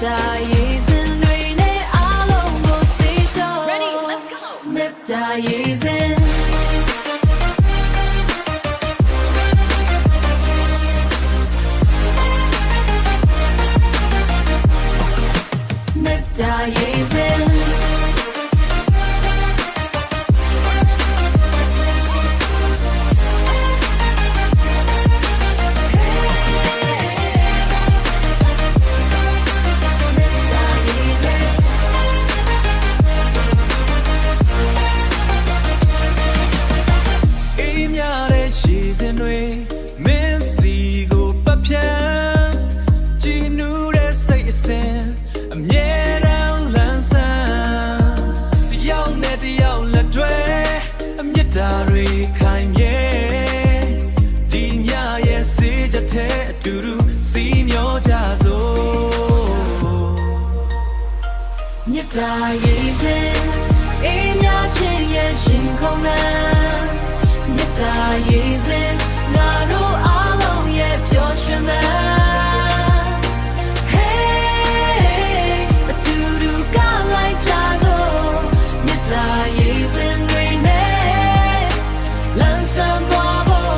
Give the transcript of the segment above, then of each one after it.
တာရေးစင်တွေနဲ့အားလုံးကိုစေချော Ready let's go မေတ္တာရေးစင်မေတ္တာရေးစင်မင်းစီကိုပတ်ဖြန်းကြည်နူးတဲ့စိတ်အစဉ်အမြဲတမ်းလန်းဆန်းတယောက်နဲ့တယောက်လက်တွဲအမြတ်တာတွေခိုင်မြဲဒီညရဲ့စေးချက်တဲ့အတူတူစီမျောကြစို့မြတ်တာရေးစင်အေးမြချင်းရဲ့ရှင်ခုန်လန်းမြတ်တာရေးစင်ငါတို့အားလုံးရဲ့ပျော်ရွှင်တဲ့ Hey အတူတူကလိုက်ကြစို့မြတ်တာရေးစင်တွေနဲ့လမ်းဆန်းသွားဖို့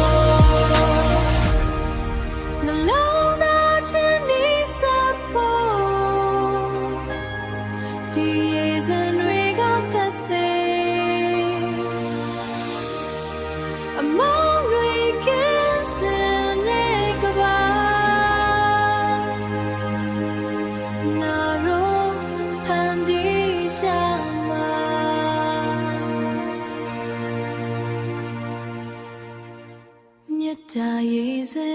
နှလုံးသားချင်းဒီဆက်ဖို့ဒီရေးစင်တွေကသက်သေအမောင်တွေကင်းစင်နေကပါငါတို့ဖန်တီးချမှာမြတ်တာရေးစင်